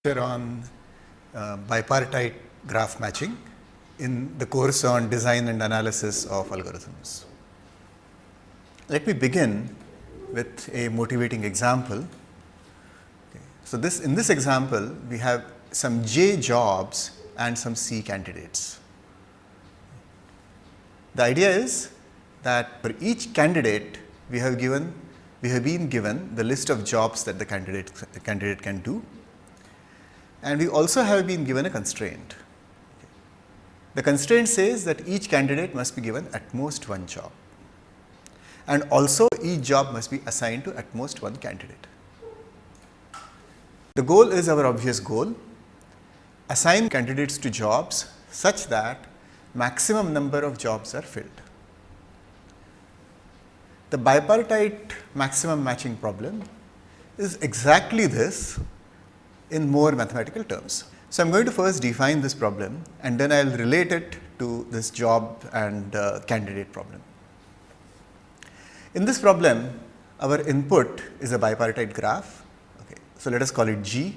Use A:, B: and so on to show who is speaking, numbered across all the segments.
A: On bipartite graph matching in the course on design and analysis of algorithms. Let me begin with a motivating example. Okay. So, in this example we have some J jobs and some C candidates. The idea is that for each candidate we have been given the list of jobs that the candidate can do. And we also have been given a constraint. The constraint says that each candidate must be given at most one job, and also each job must be assigned to at most one candidate. The goal is our obvious goal: assign candidates to jobs such that maximum number of jobs are filled. The bipartite maximum matching problem is exactly this in more mathematical terms. So, I am going to first define this problem and then I will relate it to this job and candidate problem. In this problem, our input is a bipartite graph. Okay. So, let us call it G.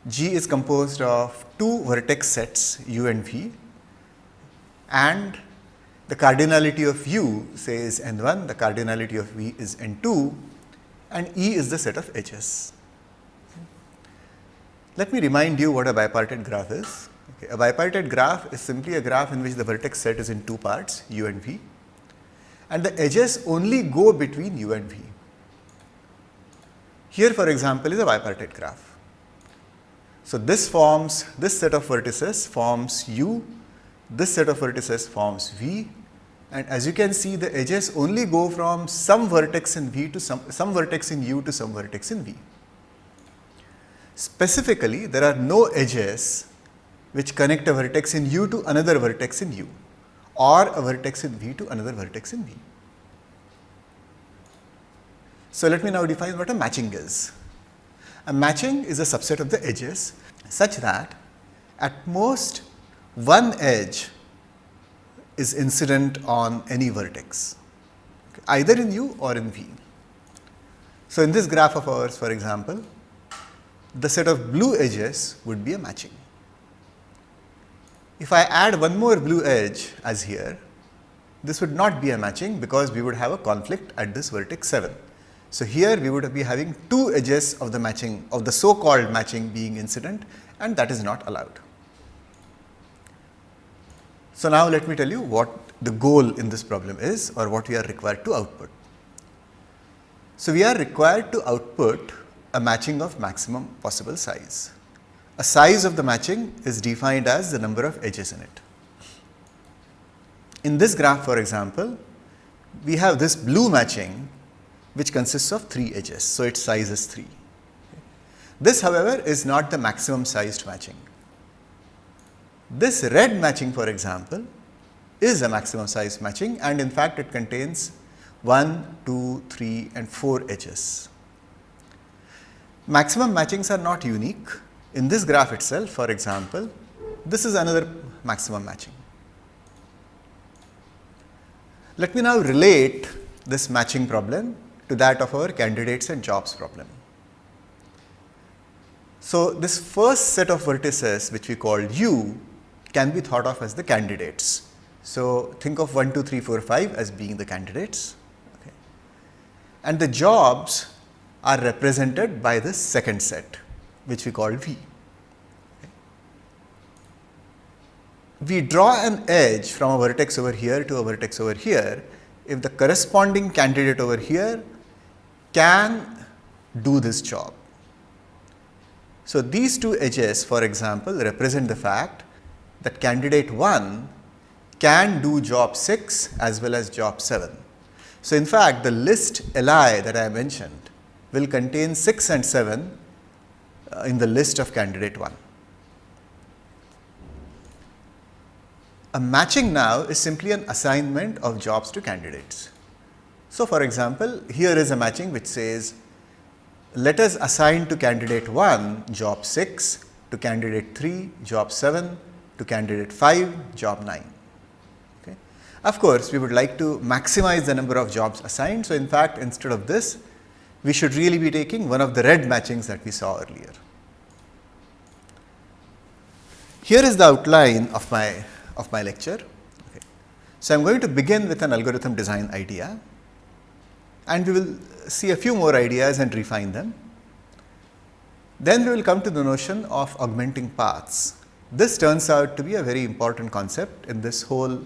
A: G is composed of two vertex sets U and V, and the cardinality of U says N1, the cardinality of V is N2, and E is the set of edges. Let me remind you what a bipartite graph is. Okay. A bipartite graph is simply a graph in which the vertex set is in two parts, U and V, and the edges only go between U and V. Here, for example, is a bipartite graph. So, this set of vertices forms U, this set of vertices forms V, and as you can see, the edges only go from some vertex in V to some vertex in U to some vertex in V. Specifically, there are no edges which connect a vertex in U to another vertex in U, or a vertex in V to another vertex in V. So, let me now define what a matching is. A matching is a subset of the edges such that at most one edge is incident on any vertex, okay, either in U or in V. So, in this graph of ours, for example, the set of blue edges would be a matching. If I add one more blue edge as here, this would not be a matching because we would have a conflict at this vertex 7. So, here we would be having two edges of the matching, of the so called matching being incident, and that is not allowed. So, now let me tell you what the goal in this problem is, or what we are required to output. So, we are required to output a matching of maximum possible size. A size of the matching is defined as the number of edges in it. In this graph, for example, we have this blue matching which consists of 3 edges. So, its size is 3. This, however, is not the maximum sized matching. This red matching, for example, is a maximum sized matching, and in fact, it contains 1, 2, 3 and 4 edges. Maximum matchings are not unique. In this graph itself, for example, this is another maximum matching. Let me now relate this matching problem to that of our candidates and jobs problem. So, this first set of vertices which we call U can be thought of as the candidates. So, think of 1, 2, 3, 4, 5 as being the candidates, okay, and the jobs are represented by this second set which we call V. Okay. We draw an edge from a vertex over here to a vertex over here if the corresponding candidate over here can do this job. So, these two edges, for example, represent the fact that candidate 1 can do job 6 as well as job 7. So, in fact, the list Li that I mentioned will contain 6 and 7 in the list of candidate 1. A matching now is simply an assignment of jobs to candidates. So, for example, here is a matching which says, let us assign to candidate 1 job 6, to candidate 3 job 7, to candidate 5 job 9. Okay. Of course, we would like to maximize the number of jobs assigned. So, in fact, instead of this, we should really be taking one of the red matchings that we saw earlier. Here is the outline of my lecture. Okay. So, I am going to begin with an algorithm design idea, and we will see a few more ideas and refine them. Then we will come to the notion of augmenting paths. This turns out to be a very important concept in this whole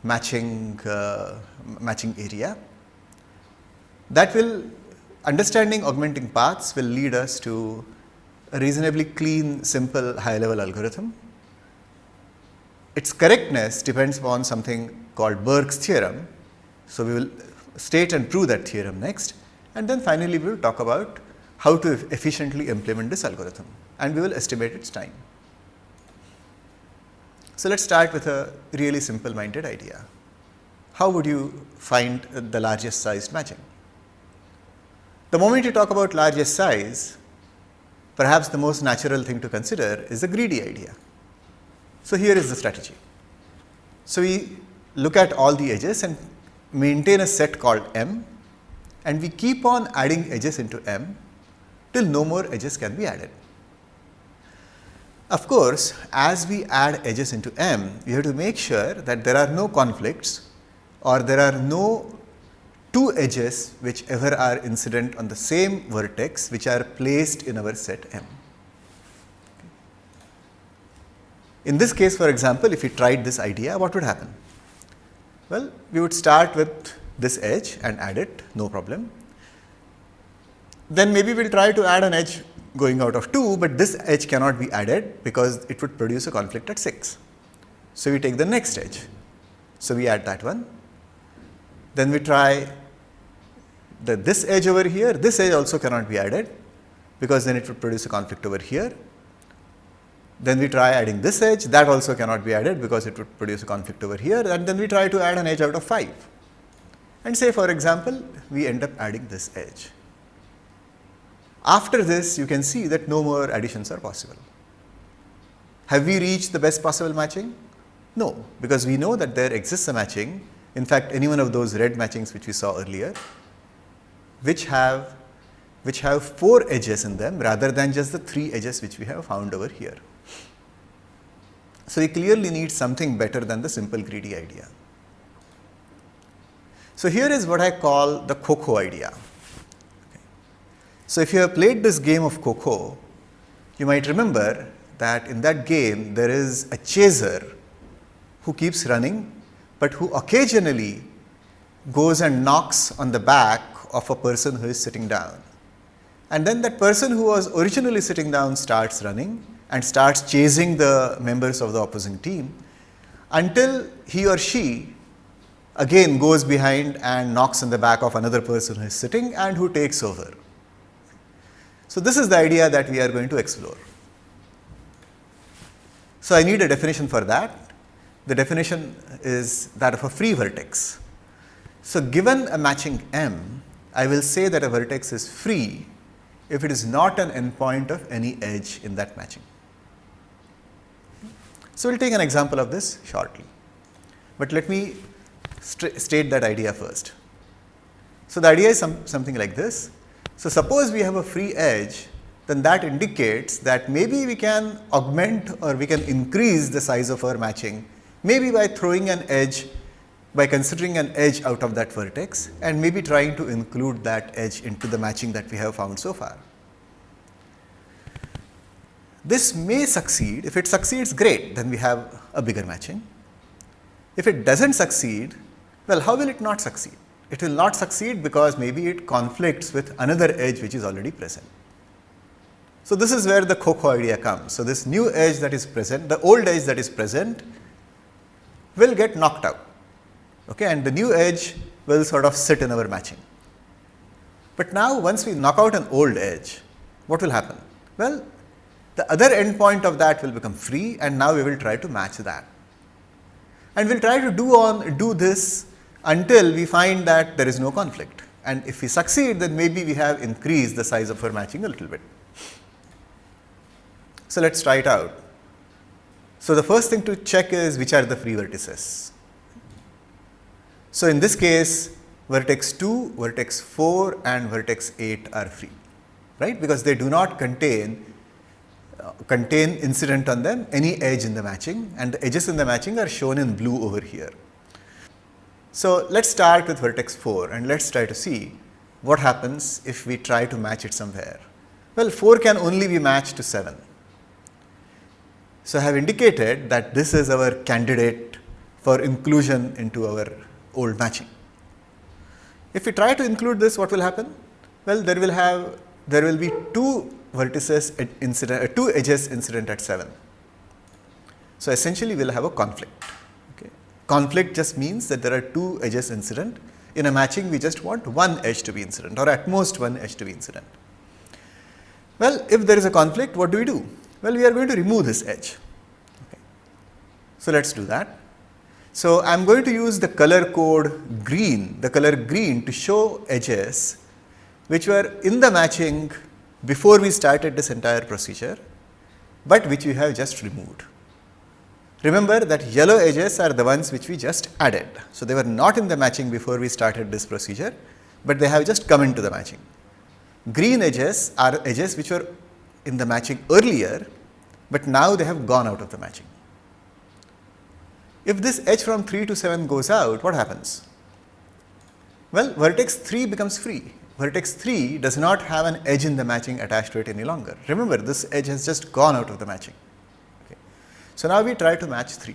A: matching area. That will, understanding augmenting paths will lead us to a reasonably clean, simple, high level algorithm. Its correctness depends upon something called Burke's theorem. So, we will state and prove that theorem next, and then finally, we will talk about how to efficiently implement this algorithm, and we will estimate its time. So, let us start with a really simple minded idea. How would you find the largest sized matching? The moment you talk about largest size, perhaps the most natural thing to consider is a greedy idea. So, here is the strategy. So, we look at all the edges and maintain a set called M, and we keep on adding edges into M till no more edges can be added. Of course, as we add edges into M, we have to make sure that there are no conflicts or there are no two edges which ever are incident on the same vertex which are placed in our set M. In this case, for example, if we tried this idea, what would happen? Well, we would start with this edge and add it, no problem. Then maybe we will try to add an edge going out of 2, but this edge cannot be added because it would produce a conflict at 6. So, we take the next edge. So, we add that one. Then we try this edge over here. This edge also cannot be added because then it would produce a conflict over here. Then we try adding this edge, that also cannot be added because it would produce a conflict over here, and then we try to add an edge out of 5. And say, for example, we end up adding this edge. After this, you can see that no more additions are possible. Have we reached the best possible matching? No, because we know that there exists a matching, in fact, any one of those red matchings which we saw earlier, which have 4 edges in them rather than just the 3 edges which we have found over here. So, we clearly need something better than the simple greedy idea. So, here is what I call the Coco idea. Okay. So, if you have played this game of Coco, you might remember that in that game there is a chaser who keeps running, but who occasionally goes and knocks on the back of a person who is sitting down. And then that person who was originally sitting down starts running and starts chasing the members of the opposing team until he or she again goes behind and knocks on the back of another person who is sitting and who takes over. So, this is the idea that we are going to explore. So, I need a definition for that. The definition is that of a free vertex. So, given a matching M, I will say that a vertex is free if it is not an endpoint of any edge in that matching. So, we will take an example of this shortly, but let me state that idea first. So, the idea is something like this. So, suppose we have a free edge, then that indicates that maybe we can augment or we can increase the size of our matching, maybe by throwing an edge, by considering an edge out of that vertex, and maybe trying to include that edge into the matching that we have found so far. This may succeed. If it succeeds, great, then we have a bigger matching. If it does not succeed, well, how will it not succeed? It will not succeed because maybe it conflicts with another edge which is already present. So, this is where the Coco idea comes. So, this new edge that is present, the old edge that is present will get knocked out, okay, and the new edge will sort of sit in our matching. But now, once we knock out an old edge, what will happen? Well, the other endpoint of that will become free, and now we will try to match that. And we will try to do this until we find that there is no conflict. And if we succeed, then maybe we have increased the size of our matching a little bit. So, let us try it out. So, the first thing to check is which are the free vertices. So, in this case, vertex 2, vertex 4 and vertex 8 are free, right, because they do not contain contain incident on them, any edge in the matching, and the edges in the matching are shown in blue over here. So let's start with vertex 4 and let's try to see what happens if we try to match it somewhere. Well, 4 can only be matched to 7. So I have indicated that this is our candidate for inclusion into our old matching. If we try to include this, what will happen? Well, there will be two vertices incident, two edges incident at 7. So essentially, we'll have a conflict. Okay. Conflict just means that there are two edges incident. In a matching, we just want one edge to be incident, or at most one edge to be incident. Well, if there is a conflict, what do? Well, we are going to remove this edge. Okay. So let's do that. So I am going to use the color code green, to show edges which were in the matching before we started this entire procedure, but which we have just removed. Remember that yellow edges are the ones which we just added. So they were not in the matching before we started this procedure, but they have just come into the matching. Green edges are edges which were in the matching earlier, but now they have gone out of the matching. If this edge from 3 to 7 goes out, what happens? Well, vertex 3 becomes free. Vertex 3 does not have an edge in the matching attached to it any longer. Remember, this edge has just gone out of the matching. Okay. So now we try to match 3.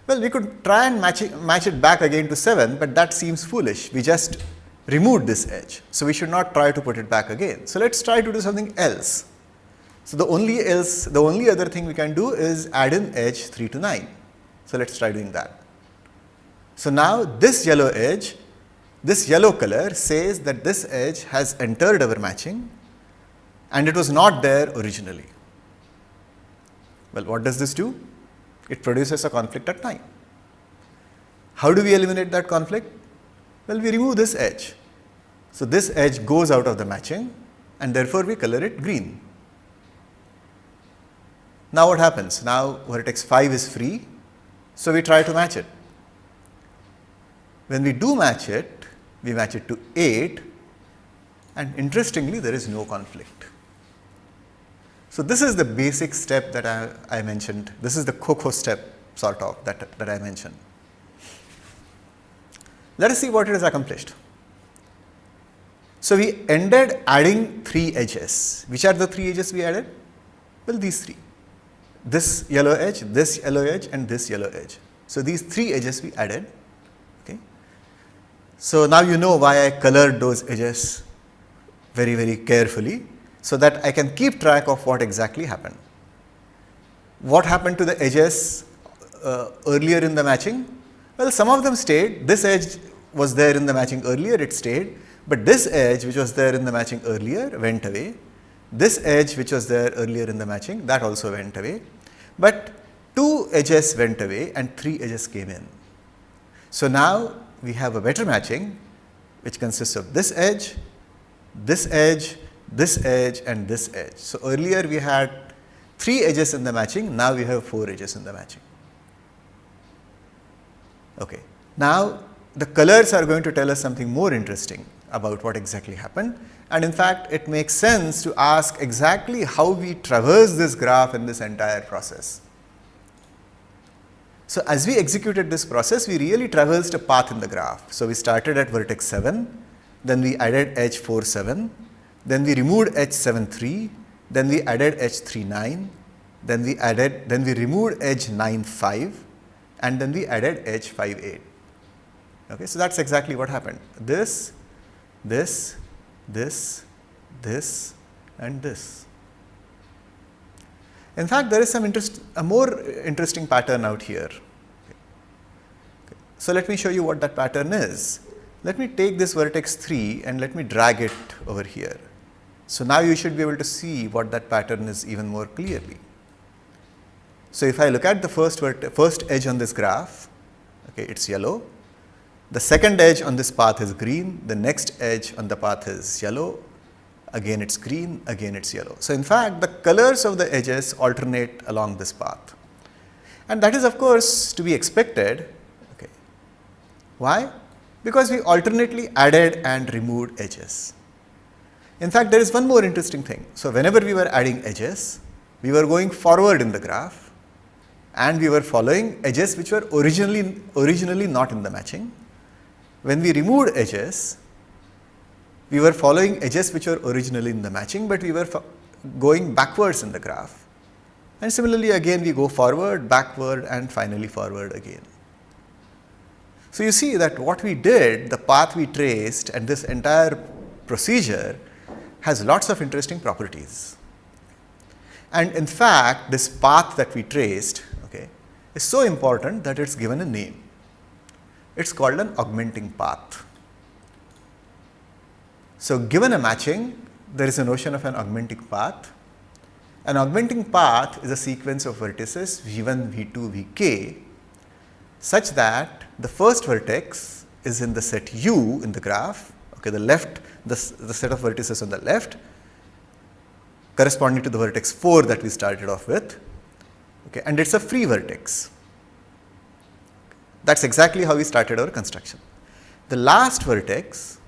A: Well, we could try and match it back again to 7, but that seems foolish. We just removed this edge. So we should not try to put it back again. So let's try to do something else. So the only other thing we can do is add in edge 3 to 9. So let's try doing that. So now this yellow edge, this yellow color says that this edge has entered our matching and it was not there originally. Well, what does this do? It produces a conflict at 9. How do we eliminate that conflict? Well, we remove this edge. So this edge goes out of the matching and therefore we color it green. Now what happens? Now vertex 5 is free, so we try to match it. When we do match it, we match it to 8, and interestingly there is no conflict. So this is the basic step that I mentioned. This is the COCO step sort of that I mentioned. Let us see what it has accomplished. So we ended adding 3 edges. Which are the 3 edges we added? Well, these 3. This yellow edge, and this yellow edge. So these 3 edges we added. Okay. So now you know why I colored those edges very, very carefully, so that I can keep track of what exactly happened. What happened to the edges earlier in the matching? Well, some of them stayed. This edge was there in the matching earlier, it stayed. But this edge which was there in the matching earlier went away. This edge which was there earlier in the matching, that also went away. But 2 edges went away and 3 edges came in. So now we have a better matching which consists of this edge, this edge, this edge and this edge. So earlier we had 3 edges in the matching, now we have 4 edges in the matching. Okay. Now the colors are going to tell us something more interesting about what exactly happened. And in fact, it makes sense to ask exactly how we traverse this graph in this entire process. So as we executed this process, we really traversed a path in the graph. So we started at vertex 7, then we added edge 4, 7, then we removed edge 7, 3, then we added edge 3, 9, then we removed edge 9, 5, and then we added edge 5, 8. Okay, so that's exactly what happened. This, and this. In fact, there is a more interesting pattern out here. Okay. So let me show you what that pattern is. Let me take this vertex 3 and let me drag it over here. So now you should be able to see what that pattern is even more clearly. So if I look at the first edge on this graph, okay, it's yellow. The second edge on this path is green, the next edge on the path is yellow, again it's green, again it's yellow. So in fact, the colors of the edges alternate along this path. And that is of course to be expected. Okay. Why? Because we alternately added and removed edges. In fact, there is one more interesting thing. So, whenever we were adding edges, we were going forward in the graph and we were following edges which were originally not in the matching. When we removed edges, we were following edges which were originally in the matching, but we were going backwards in the graph. And similarly, again we go forward, backward, and finally forward again. So, you see that what we did, the path we traced, and this entire procedure has lots of interesting properties. And in fact, this path that we traced, okay, is so important that it is given a name. It is called an augmenting path. So, given a matching, there is a notion of an augmenting path. An augmenting path is a sequence of vertices v1, v2, vk, such that the first vertex is in the set u in the graph, okay, the left, the set of vertices on the left corresponding to the vertex 4 that we started off with, okay, and it is a free vertex. That is exactly how we started our construction. The last vertex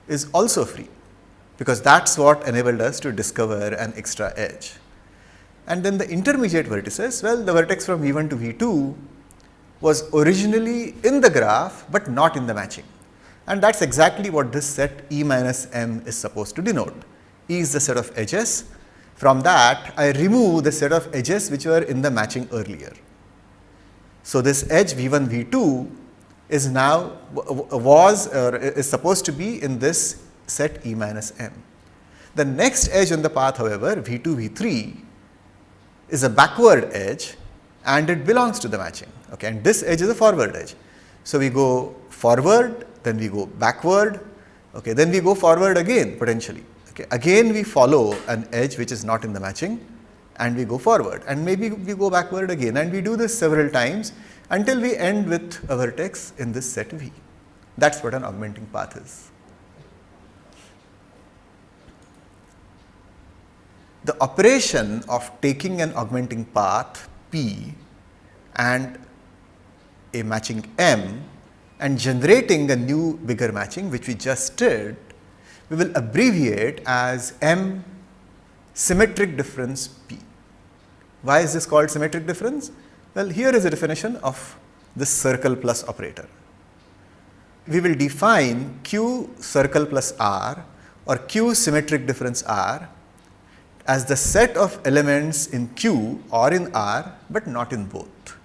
A: is also free, because that is what enabled us to discover an extra edge. And then the intermediate vertices, well, the vertex from v1 to v2 was originally in the graph, but not in the matching. And that is exactly what this set E minus m is supposed to denote. E is the set of edges. From that, I remove the set of edges which were in the matching earlier. So, this edge v1, v2 is now is supposed to be in this set E minus m. The next edge on the path, however, v2, v3 is a backward edge and it belongs to the matching, okay, and this edge is a forward edge. So, we go forward, then we go backward, okay, then we go forward again potentially. Okay. Again we follow an edge which is not in the matching and we go forward, and maybe we go backward again, and we do this several times until we end with a vertex in this set V. That is what an augmenting path is. The operation of taking an augmenting path P and a matching M and generating a new bigger matching, which we just did, we will abbreviate as M symmetric difference P. Why is this called symmetric difference? Well, here is a definition of this circle plus operator. We will define Q circle plus R or Q symmetric difference R as the set of elements in Q or in R, but not in both.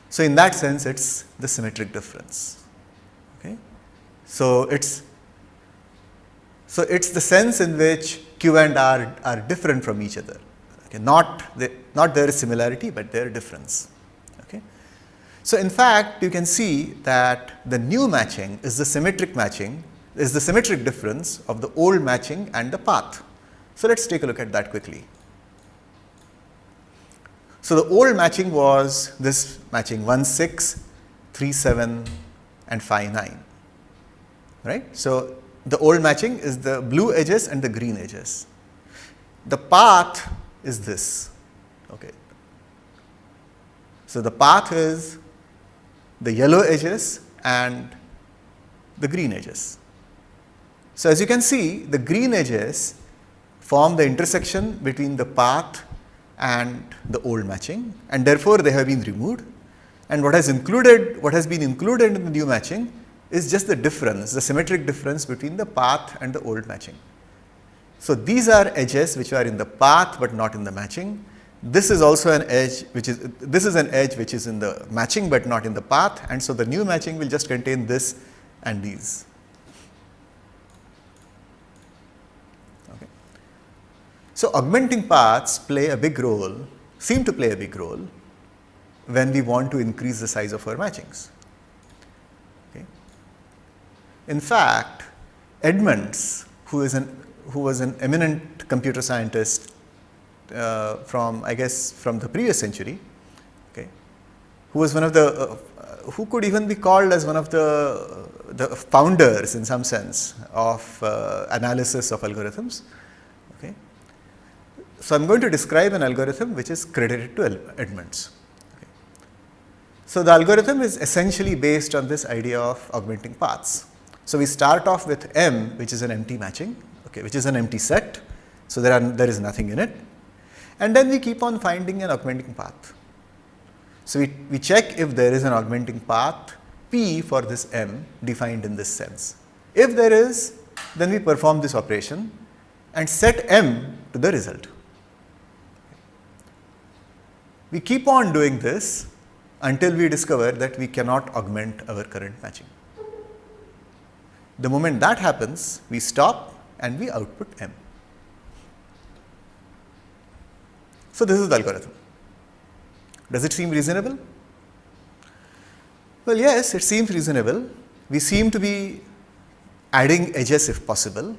A: So, in that sense it is the symmetric difference. Okay. So, it is the sense in which Q and R are different from each other, okay. Not their similarity, but their difference. Okay. So, in fact, you can see that the new matching is the symmetric matching, is the symmetric difference of the old matching and the path. So, let us take a look at that quickly. So, the old matching was this matching 1 6, 3 7 and 5 9, right. So, the old matching is the blue edges and the green edges. The path is this. Okay. So, the path is the yellow edges and the green edges. So, as you can see, the green edges form the intersection between the path and the old matching, and therefore, they have been removed, and what has been included in the new matching is just the difference, the symmetric difference between the path and the old matching. So, these are edges which are in the path, but not in the matching. This is also an edge which is in the matching, but not in the path, and so the new matching will just contain this and these. Okay. So, augmenting paths play a big role, seem to play a big role when we want to increase the size of our matchings. Okay. In fact, Edmonds, who was an eminent computer scientist from the previous century, okay, who was one of the who could even be called as one of the founders in some sense of analysis of algorithms. Okay. So, I am going to describe an algorithm which is credited to Edmonds. Okay. So, the algorithm is essentially based on this idea of augmenting paths. So, we start off with M, which is an empty matching, okay, which is an empty set. So there is nothing in it. And then we keep on finding an augmenting path. So we check if there is an augmenting path P for this M defined in this sense. If there is, then we perform this operation and set M to the result. We keep on doing this until we discover that we cannot augment our current matching. The moment that happens, we stop and we output M. So this is the algorithm. Does it seem reasonable? Well, yes, it seems reasonable. We seem to be adding edges if possible,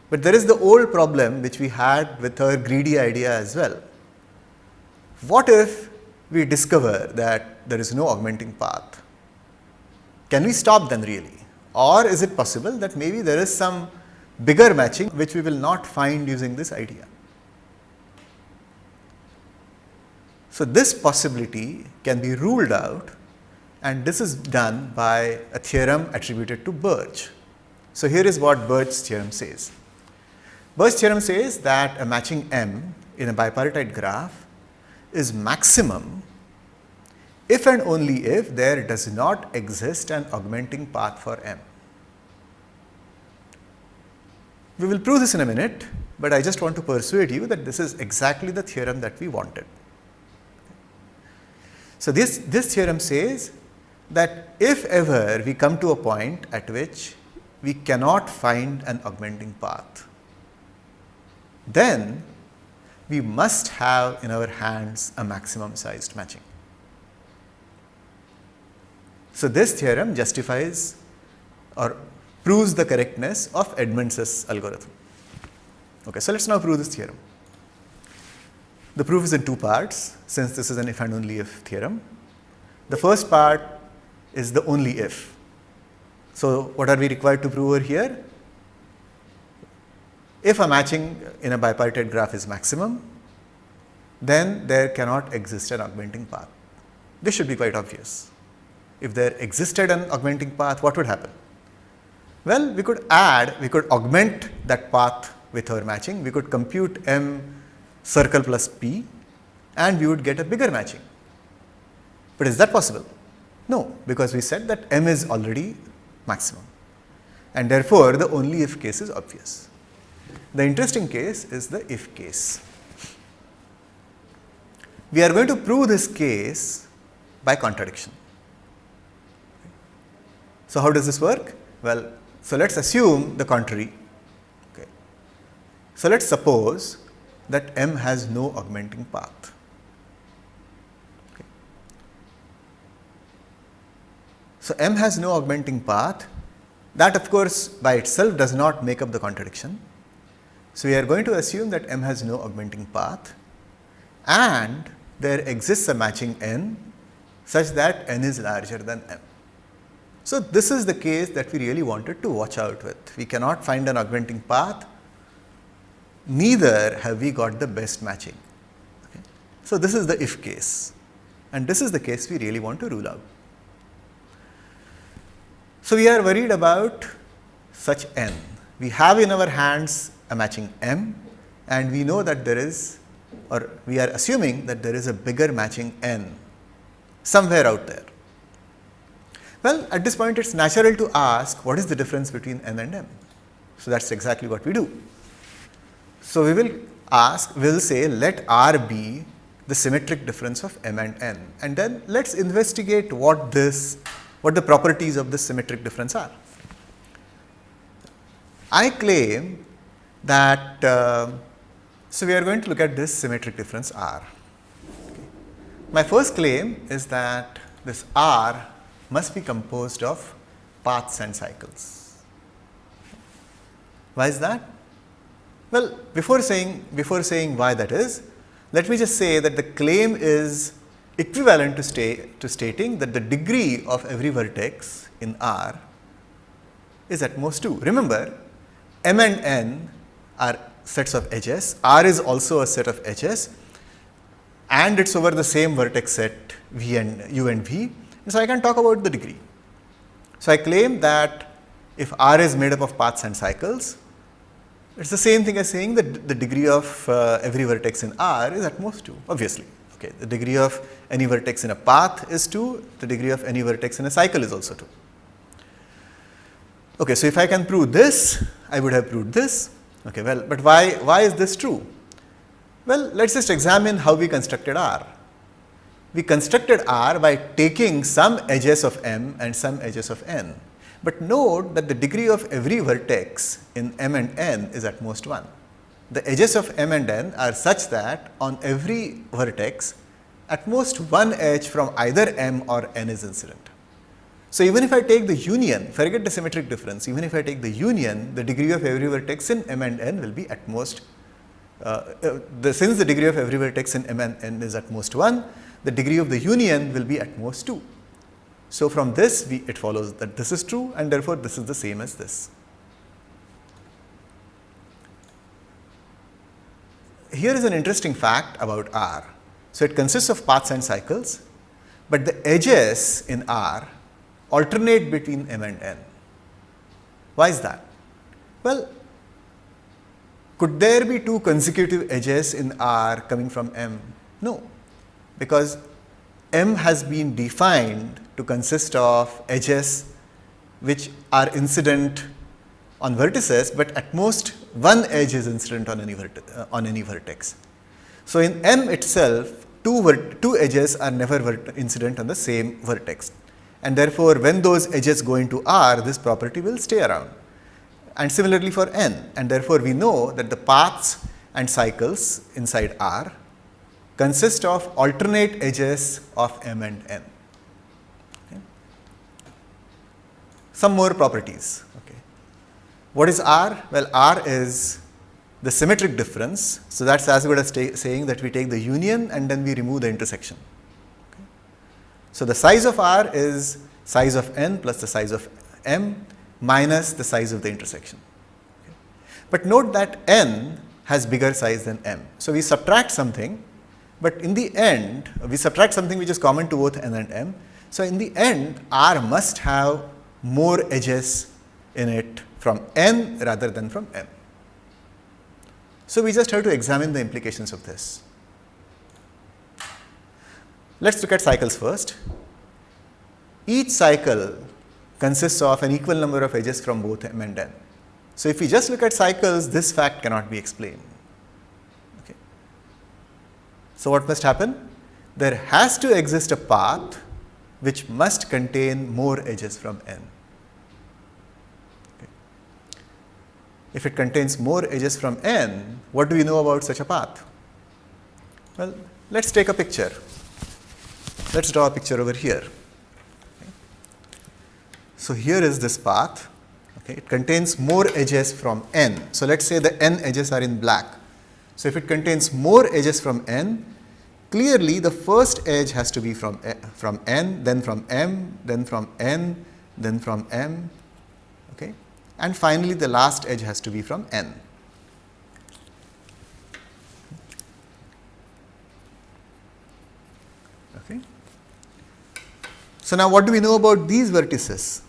A: but there is the old problem which we had with our greedy idea as well. What if we discover that there is no augmenting path? Can we stop then really? Or is it possible that maybe there is some bigger matching which we will not find using this idea? So this possibility can be ruled out, and this is done by a theorem attributed to Birch. So here is what Birch's theorem says. Birch's theorem says that a matching M in a bipartite graph is maximum if and only if there does not exist an augmenting path for M. We will prove this in a minute, but I just want to persuade you that this is exactly the theorem that we wanted. So this theorem says that if ever we come to a point at which we cannot find an augmenting path, then we must have in our hands a maximum sized matching. So this theorem justifies or proves the correctness of Edmonds's algorithm. Okay, so let's now prove this theorem. The proof is in two parts, since this is an if and only if theorem. The first part is the only if. So what are we required to prove over here? If a matching in a bipartite graph is maximum, then there cannot exist an augmenting path. This should be quite obvious. If there existed an augmenting path, what would happen? Well, we could augment that path with our matching. We could compute M circle plus P, and we would get a bigger matching. But is that possible? No, because we said that M is already maximum, and therefore the only if case is obvious. The interesting case is the if case. We are going to prove this case by contradiction. So how does this work? Well, so let's assume the contrary. Okay. So let's suppose that M has no augmenting path. Okay. So M has no augmenting path. That of course by itself does not make up the contradiction. So we are going to assume that M has no augmenting path, and there exists a matching N such that N is larger than M. So this is the case that we really wanted to watch out with. We cannot find an augmenting path, neither have we got the best matching. Okay. So this is the if case, and this is the case we really want to rule out. So we are worried about such N. We have in our hands a matching M, and we know that there is, or we are assuming that there is a bigger matching N somewhere out there. Well, at this point it is natural to ask what is the difference between N and M. So that is exactly what we do. So we will ask, we will say let R be the symmetric difference of M and N, and then let us investigate what the properties of this symmetric difference are. I claim that, so we are going to look at this symmetric difference R. Okay. My first claim is that this R must be composed of paths and cycles. Why is that? Well, before saying why that is, let me just say that the claim is equivalent to stating that the degree of every vertex in R is at most 2. Remember, M and N are sets of edges, R is also a set of edges, and it is over the same vertex set V and U and V. So I can talk about the degree. So I claim that if R is made up of paths and cycles, It's the same thing as saying that the degree of every vertex in R is at most 2, obviously. Okay, the degree of any vertex in a path is 2, the degree of any vertex in a cycle is also 2. Okay, so if I can prove this, I would have proved this. Okay, well, but why is this true? Well, let's just examine how we constructed R. We constructed R by taking some edges of M and some edges of N. But note that the degree of every vertex in M and N is at most 1. The edges of M and N are such that on every vertex, at most one edge from either M or N is incident. So even if I take the union, forget the symmetric difference, even if I take the union, the degree of every vertex in M and N will be at most, since the degree of every vertex in M and N is at most 1, the degree of the union will be at most 2. So from this, it follows that this is true, and therefore this is the same as this. Here is an interesting fact about R. So it consists of paths and cycles, but the edges in R alternate between M and N. Why is that? Well, could there be 2 consecutive edges in R coming from M? No, because M has been defined to consist of edges which are incident on vertices, but at most one edge is incident on any vertex. So in M itself, two edges are never incident on the same vertex, and therefore when those edges go into R, this property will stay around. And similarly for N, and therefore we know that the paths and cycles inside R consist of alternate edges of M and N. Okay. Some more properties. Okay. What is R? Well, R is the symmetric difference. So that's as good as saying that we take the union and then we remove the intersection. Okay. So the size of R is size of N plus the size of M minus the size of the intersection. Okay. But note that N has bigger size than M. So we subtract something, but in the end, we subtract something which is common to both N and M. So in the end, R must have more edges in it from N rather than from M. So we just have to examine the implications of this. Let's look at cycles first. Each cycle consists of an equal number of edges from both M and N. So if we just look at cycles, this fact cannot be explained. Okay. So what must happen? There has to exist a path which must contain more edges from N. Okay. If it contains more edges from N, what do we know about such a path? Well, let's take a picture. Let's draw a picture over here. Okay. So here is this path. Okay. It contains more edges from N. So let's say the N edges are in black. So if it contains more edges from N, clearly the first edge has to be from N, then from M, then from N, then from M, okay? And finally the last edge has to be from N. Okay. So now what do we know about these vertices?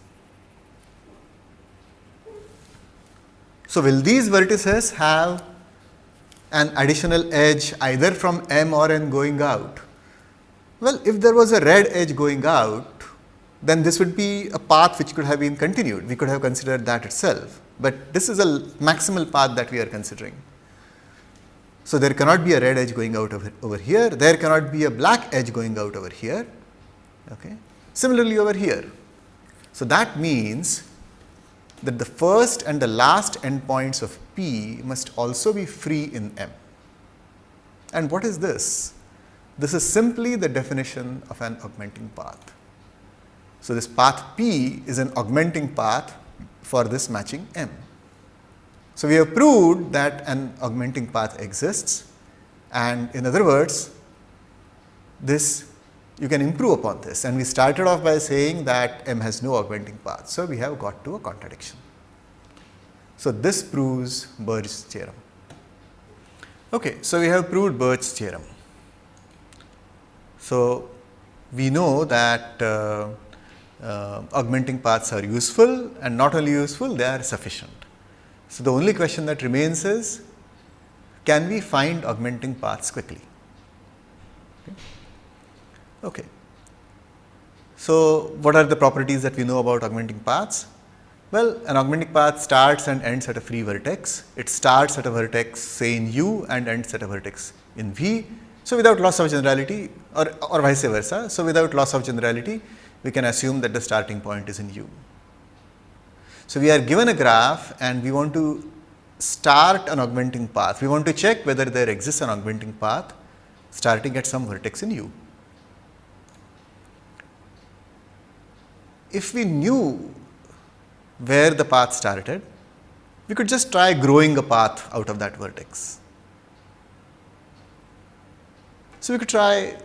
A: So will these vertices have an additional edge either from M or N going out? Well, if there was a red edge going out, then this would be a path which could have been continued. We could have considered that itself. But this is a maximal path that we are considering. So there cannot be a red edge going out over here. There cannot be a black edge going out over here. Okay. Similarly over here. So that means that the first and the last endpoints of P must also be free in M. And what is this? This is simply the definition of an augmenting path. So this path P is an augmenting path for this matching M. So we have proved that an augmenting path exists, and in other words, this you can improve upon this, and we started off by saying that M has no augmenting path. So we have got to a contradiction. So this proves Bird's theorem. Okay, so we have proved Bird's theorem. So we know that augmenting paths are useful, and not only useful, they are sufficient. So the only question that remains is, can we find augmenting paths quickly? Okay. So what are the properties that we know about augmenting paths? Well, an augmenting path starts and ends at a free vertex. It starts at a vertex, say in U, and ends at a vertex in V. So without loss of generality, or vice versa, so without loss of generality, we can assume that the starting point is in U. So we are given a graph and we want to start an augmenting path. We want to check whether there exists an augmenting path starting at some vertex in U. If we knew where the path started, we could just try growing a path out of that vertex. So we could try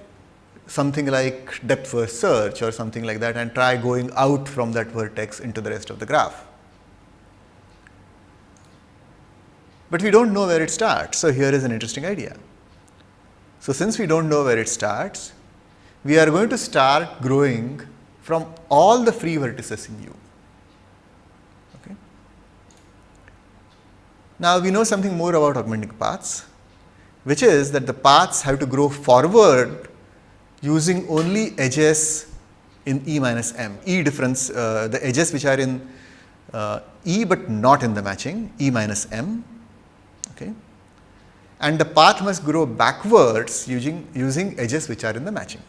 A: something like depth first search or something like that and try going out from that vertex into the rest of the graph. But we don't know where it starts. So here is an interesting idea. So since we don't know where it starts, we are going to start growing from all the free vertices in U. Okay. Now we know something more about augmenting paths, which is that the paths have to grow forward using only edges in E minus M. E difference, the edges which are in E but not in the matching, E minus M. Okay. And the path must grow backwards using edges which are in the matching.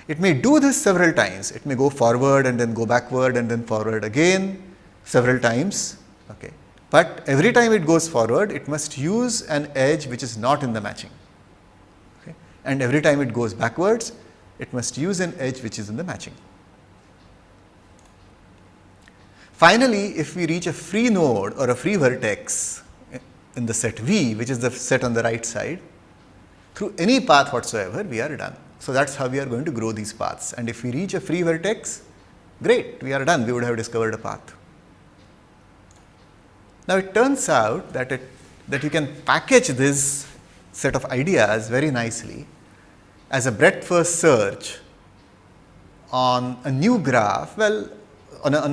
A: It may do this several times. It may go forward and then go backward and then forward again several times. Okay. But every time it goes forward, it must use an edge which is not in the matching. Okay. And every time it goes backwards, it must use an edge which is in the matching. Finally, if we reach a free node or a free vertex in the set V, which is the set on the right side, through any path whatsoever, we are done. So that's how we are going to grow these paths. And if we reach a free vertex, great, we are done. We would have discovered a path. Now it turns out that you can package this set of ideas very nicely as a breadth first search on a new graph. Well, on a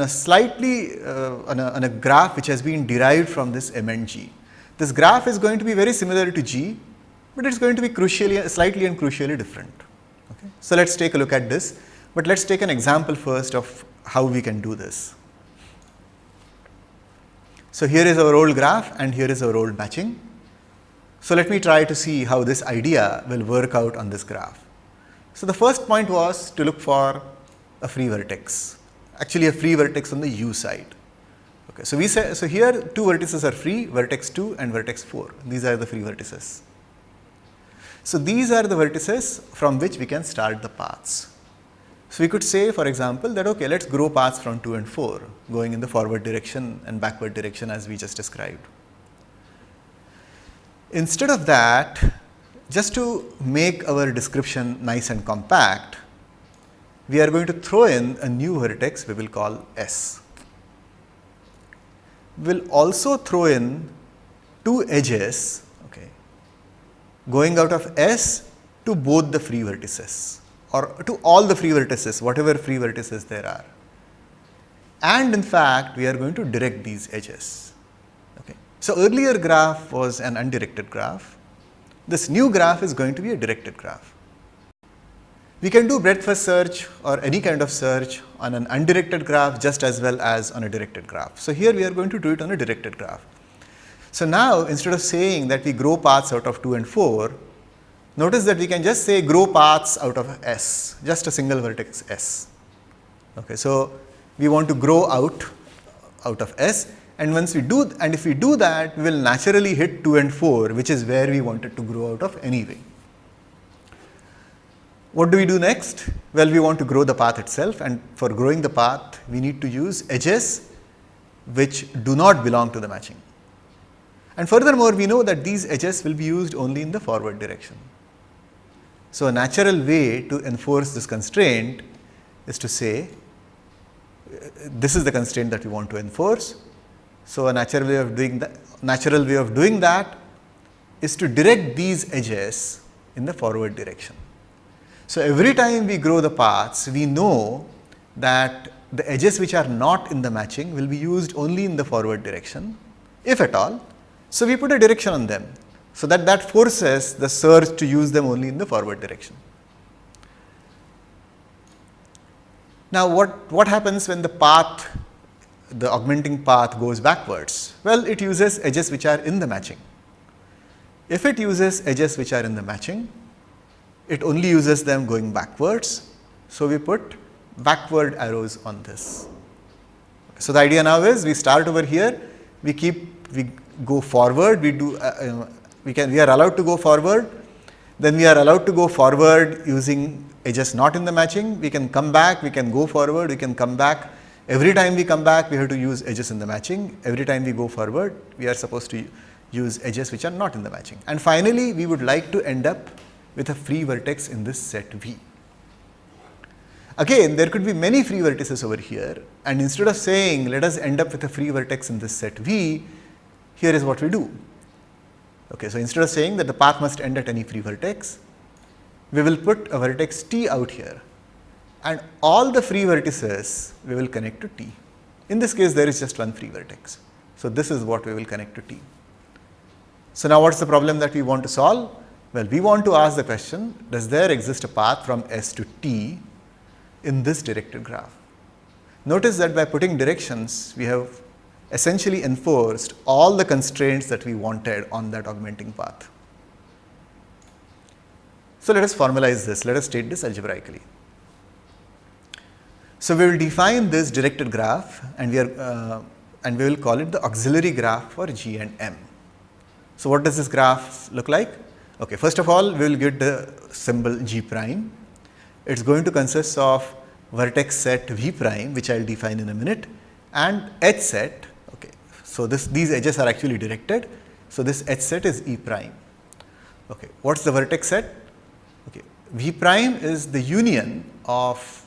A: graph which has been derived from this M and G. This graph is going to be very similar to G, but it's going to be slightly and crucially different. Okay. So let's take a look at this, but let's take an example first of how we can do this. So here is our old graph and here is our old matching. So let me try to see how this idea will work out on this graph. So the first point was to look for a free vertex, actually a free vertex on the U side. Okay, so we say, so here two vertices are free, vertex 2 and vertex 4. These are the free vertices. So these are the vertices from which we can start the paths. So we could say, for example, that okay, let's grow paths from 2 and 4, going in the forward direction and backward direction as we just described. Instead of that, just to make our description nice and compact, we are going to throw in a new vertex we will call S. We'll also throw in two edges, okay, going out of S to both the free vertices or to all the free vertices, whatever free vertices there are. And in fact, we are going to direct these edges. Okay. So earlier graph was an undirected graph. This new graph is going to be a directed graph. We can do breadth first search or any kind of search on an undirected graph just as well as on a directed graph. So here we are going to do it on a directed graph. So now instead of saying that we grow paths out of 2 and 4, notice that we can just say grow paths out of S, just a single vertex S. Okay, so we want to grow out of S, and once we do, and if we do that, we will naturally hit 2 and 4, which is where we wanted to grow out of anyway. What do we do next? Well, we want to grow the path itself, and for growing the path, we need to use edges which do not belong to the matching. And furthermore, we know that these edges will be used only in the forward direction. So a natural way to enforce this constraint is to say, this is the constraint that we want to enforce. So a natural way of doing that is to direct these edges in the forward direction. So every time we grow the paths, we know that the edges which are not in the matching will be used only in the forward direction, if at all. So we put a direction on them, so that that forces the search to use them only in the forward direction. Now what happens when the path, the augmenting path goes backwards? Well, it uses edges which are in the matching. If it uses edges which are in the matching, it only uses them going backwards. So we put backward arrows on this. So the idea now is we start over here, we go forward, we are allowed to go forward, then we are allowed to go forward using edges not in the matching, we can come back, we can go forward, we can come back. Every time we come back, we have to use edges in the matching. Every time we go forward, we are supposed to use edges which are not in the matching. And finally, we would like to end up with a free vertex in this set V. Again, there could be many free vertices over here, and instead of saying let us end up with a free vertex in this set V, here is what we do. Okay, so instead of saying that the path must end at any free vertex, we will put a vertex T out here, and all the free vertices we will connect to T. In this case, there is just one free vertex. So this is what we will connect to T. So now what's the problem that we want to solve? Well, we want to ask the question, does there exist a path from S to T in this directed graph? Notice that by putting directions, we have essentially enforced all the constraints that we wanted on that augmenting path. So let us formalize this, let us state this algebraically. So we will define this directed graph, and we will call it the auxiliary graph for G and M. So what does this graph look like? Okay, first of all, we will get the symbol G prime. It's going to consist of vertex set V prime, which I will define in a minute, and edge set. Okay, so these edges are actually directed. So this edge set is E prime. Okay, what's the vertex set? Okay, V prime is the union of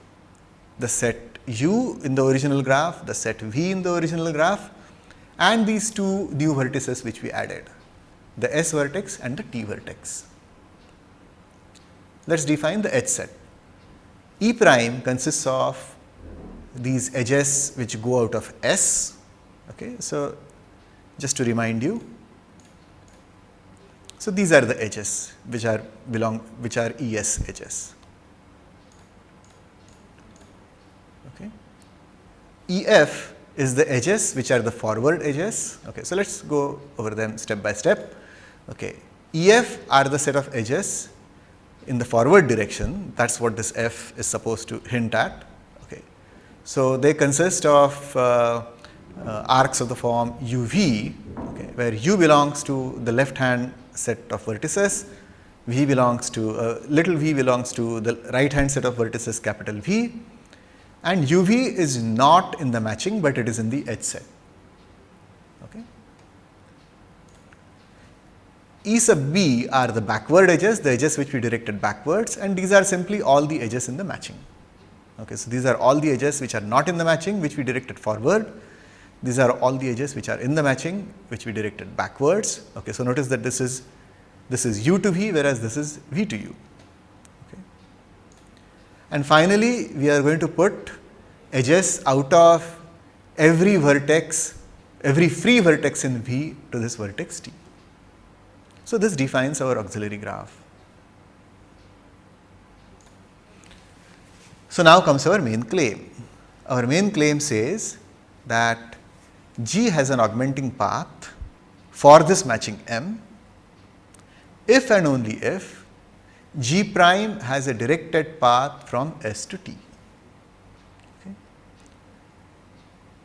A: the set U in the original graph, the set V in the original graph, and these two new vertices which we added, the S vertex and the T vertex. Let us define the edge set. E prime consists of these edges which go out of S. Okay, so just to remind you, so these are the edges which are ES edges. Okay. EF is the edges which are the forward edges. Okay, so let's go over them step by step. Okay, EF are the set of edges in the forward direction. That's what this F is supposed to hint at. Okay, so they consist of arcs of the form UV, okay, where U belongs to the left hand set of vertices, V belongs to little v belongs to the right hand set of vertices capital V, and UV is not in the matching, but it is in the edge set. Okay. E sub B are the backward edges, the edges which we directed backwards, and these are simply all the edges in the matching. Okay, so these are all the edges which are not in the matching, which we directed forward. These are all the edges which are in the matching, which we directed backwards. Okay, so notice that this is U to V, whereas this is V to U. Okay. And finally, we are going to put edges out of every vertex, every free vertex in V to this vertex T. So this defines our auxiliary graph. So now comes our main claim. Our main claim says that G has an augmenting path for this matching M if and only if G prime has a directed path from S to T. Okay.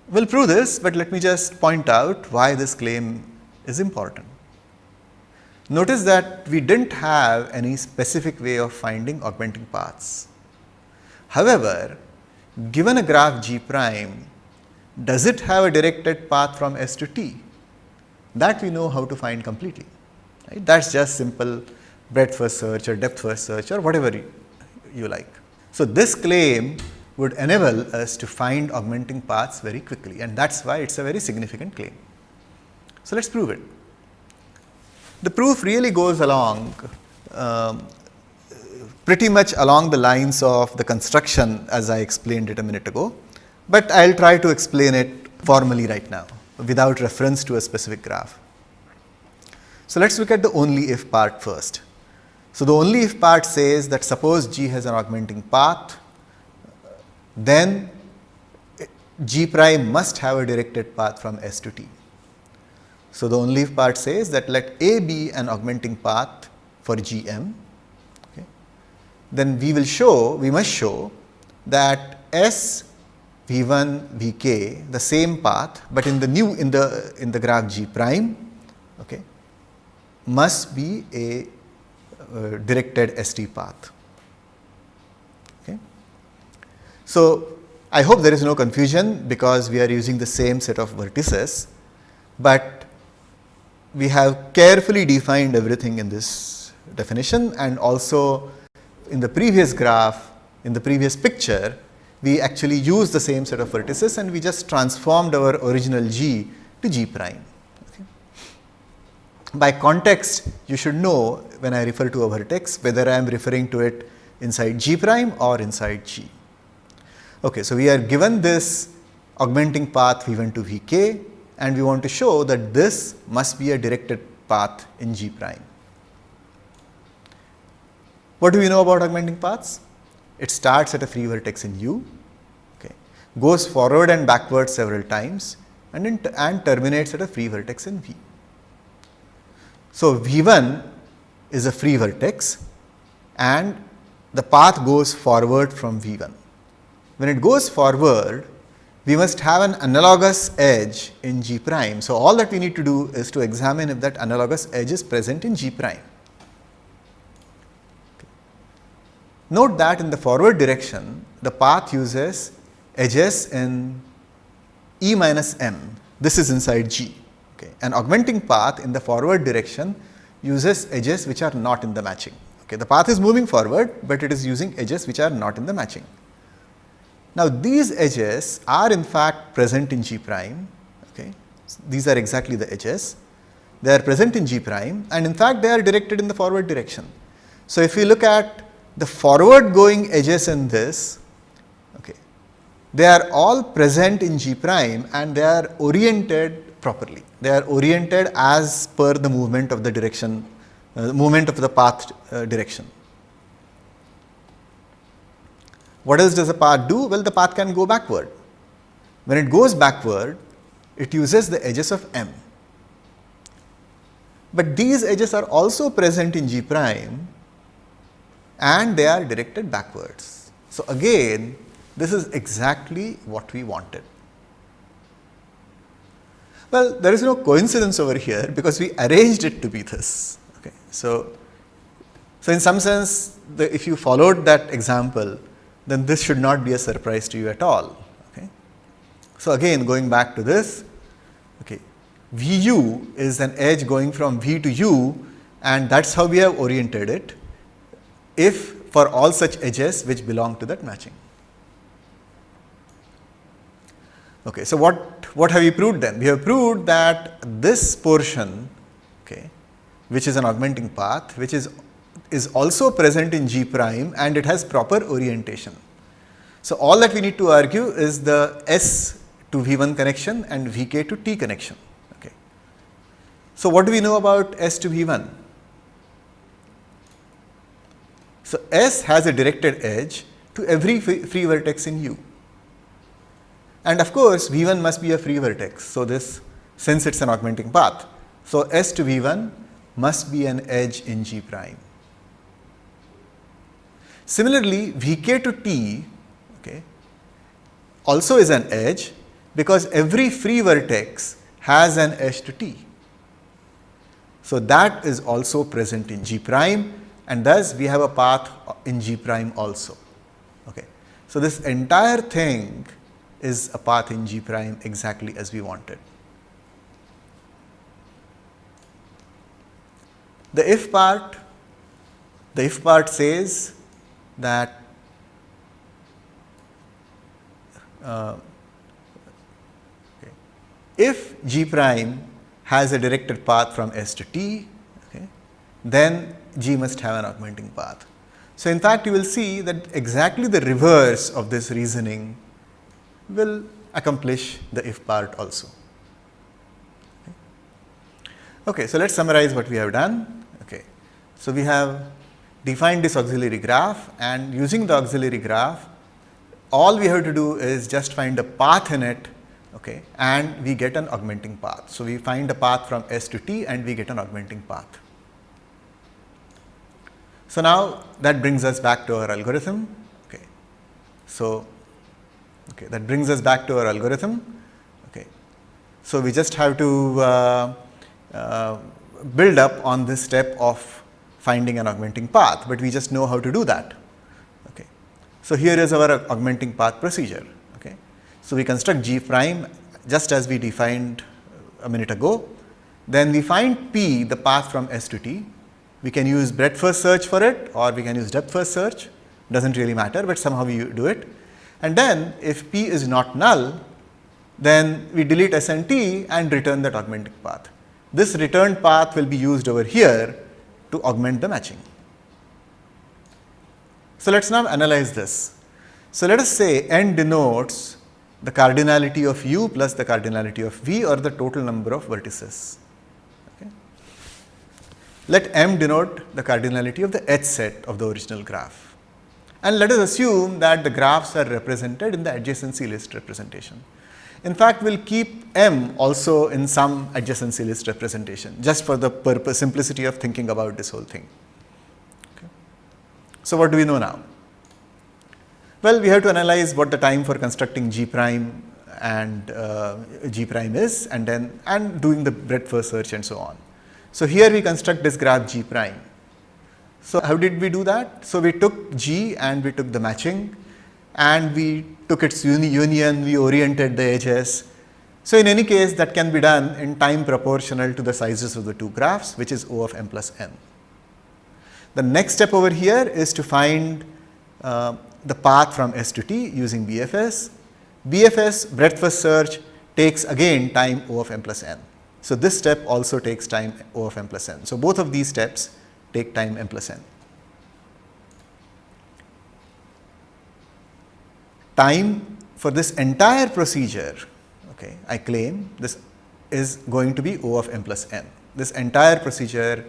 A: We'll prove this, but let me just point out why this claim is important. Notice that we didn't have any specific way of finding augmenting paths. However, given a graph G prime, does it have a directed path from S to T? That we know how to find completely. Right? That's just simple breadth first search or depth first search or whatever you like. So this claim would enable us to find augmenting paths very quickly, and that's why it's a very significant claim. So let's prove it. The proof really goes along pretty much along the lines of the construction as I explained it a minute ago, but I'll try to explain it formally right now. without reference to a specific graph. So let's look at the only if part first. So the only if part says that suppose G has an augmenting path, then G prime must have a directed path from S to T. So the only if part says that let A be an augmenting path for Gm. Okay. Then we must show that S V1 Vk, the same path, but in the graph G prime, okay, must be a directed ST path. Okay. So I hope there is no confusion because we are using the same set of vertices, but we have carefully defined everything in this definition, and also in the previous graph, in the previous picture, we actually used the same set of vertices and we just transformed our original G to G prime. Okay. By context, you should know when I refer to a vertex whether I am referring to it inside G prime or inside G. Okay, so we are given this augmenting path V1 to Vk, and we want to show that this must be a directed path in G prime. What do we know about augmenting paths? It starts at a free vertex in U, okay, goes forward and backward several times, and terminates at a free vertex in V. So V1 is a free vertex and the path goes forward from V1. When it goes forward, we must have an analogous edge in G prime. So all that we need to do is to examine if that analogous edge is present in G prime. Okay. Note that in the forward direction, the path uses edges in E minus M. This is inside G. Okay. An augmenting path in the forward direction uses edges which are not in the matching. Okay. The path is moving forward, but it is using edges which are not in the matching. Now these edges are in fact present in G prime, okay. These are exactly the edges. They are present in G prime, and in fact they are directed in the forward direction. So if we look at the forward going edges in this, okay, they are all present in G prime and they are oriented properly. They are oriented as per the movement of the direction, movement of the path direction. What else does the path do? Well, the path can go backward. When it goes backward, it uses the edges of M. But these edges are also present in G prime and they are directed backwards. So again, this is exactly what we wanted. Well, there is no coincidence over here because we arranged it to be this. Okay. So in some sense, if you followed that example, then this should not be a surprise to you at all. Okay. So again, going back to this, okay, Vu is an edge going from V to U, and that's how we have oriented it, if for all such edges which belong to that matching. Okay, so what have we proved then? We have proved that this portion, okay, which is an augmenting path, which is also present in G prime and it has proper orientation. So all that we need to argue is the S to V1 connection and Vk to T connection. Okay. So what do we know about S to V1? So S has a directed edge to every free vertex in U. And of course, V1 must be a free vertex. So since it's an augmenting path, so S to V1 must be an edge in G prime. Similarly, Vk to T, okay, also is an edge because every free vertex has an edge to T. So that is also present in G prime, and thus we have a path in G prime also. Okay. So this entire thing is a path in G prime exactly as we wanted. The if part says that if G prime has a directed path from S to T, okay, then G must have an augmenting path. So in fact, you will see that exactly the reverse of this reasoning will accomplish the if part also. Okay, so let's summarize what we have done. Okay, so we have defined this auxiliary graph, and using the auxiliary graph, all we have to do is just find a path in it, okay, and we get an augmenting path. So we find a path from S to T and we get an augmenting path. So now that brings us back to our algorithm. Okay, so that brings us back to our algorithm. Okay, so we just have to build up on this step of finding an augmenting path, but we just know how to do that. Okay, so here is our augmenting path procedure. Okay, so we construct G prime just as we defined a minute ago. Then we find P, the path from S to T. We can use breadth first search for it, or we can use depth first search, doesn't really matter, but somehow we do it. And then if P is not null, then we delete S and T and return that augmenting path. This returned path will be used over here to augment the matching. So let's now analyze this. So let us say N denotes the cardinality of U plus the cardinality of V, or the total number of vertices. Let M denote the cardinality of the H set of the original graph. And let us assume that the graphs are represented in the adjacency list representation. In fact, we will keep M also in some adjacency list representation, just for the simplicity of thinking about this whole thing. Okay. So what do we know now? Well, we have to analyze what the time for constructing G prime and G prime is, and doing the breadth first search and so on. So here we construct this graph G prime. So how did we do that? So we took G and we took the matching, and we took its union, we oriented the edges. So in any case, that can be done in time proportional to the sizes of the two graphs, which is O of M plus N. The next step over here is to find the path from S to T using BFS. BFS, breadth first search, takes again time O of M plus N. So this step also takes time O of M plus N. So both of these steps take time M plus N. Time for this entire procedure, okay, I claim this is going to be O of M plus N. This entire procedure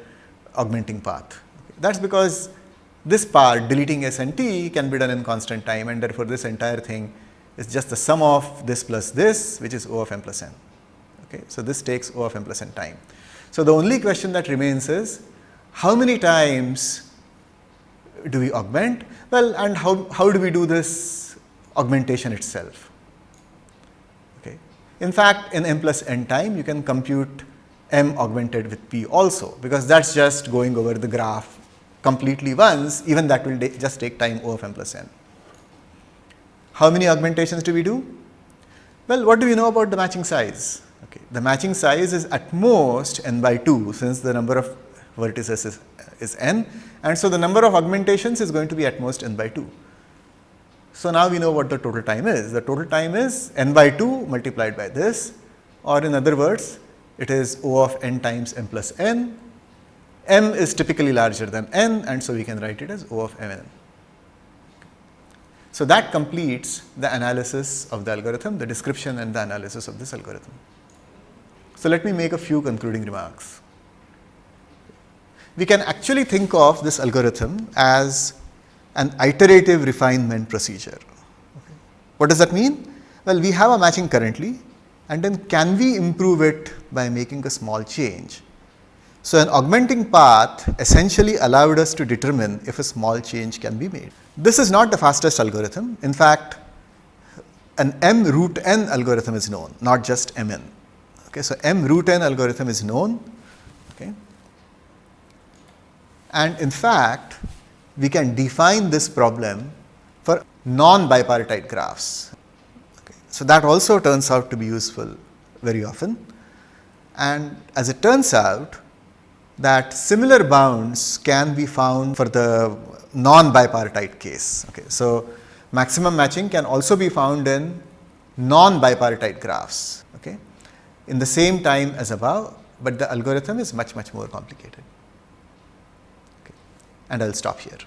A: augmenting path. Okay. That's because this part, deleting S and T, can be done in constant time, and therefore this entire thing is just the sum of this plus this, which is O of M plus N. Okay, so this takes O of M plus N time. So the only question that remains is, how many times do we augment? Well, and how do we do this augmentation itself? Okay. In fact, in M plus N time, you can compute M augmented with P also, because that's just going over the graph completely once. Even that will just take time O of M plus N. How many augmentations do we do? Well, what do we know about the matching size? Okay. The matching size is at most n by 2, since the number of vertices is n, and so the number of augmentations is going to be at most n by 2. So now we know what the total time is. The total time is n by 2 multiplied by this, or in other words, it is O of n times m plus n. M is typically larger than n, and so we can write it as O of mn. So that completes the analysis of the algorithm, the description and the analysis of this algorithm. So let me make a few concluding remarks. We can actually think of this algorithm as an iterative refinement procedure. Okay. What does that mean? Well, we have a matching currently, and then can we improve it by making a small change? So an augmenting path essentially allowed us to determine if a small change can be made. This is not the fastest algorithm. In fact, an M root n algorithm is known, not just Mn. Okay, so M root n algorithm is known. Okay. And in fact, we can define this problem for non-bipartite graphs. Okay. So that also turns out to be useful very often. And as it turns out, that similar bounds can be found for the non-bipartite case. Okay. So maximum matching can also be found in non-bipartite graphs, okay, in the same time as above, but the algorithm is much more complicated. Okay. And I will stop here.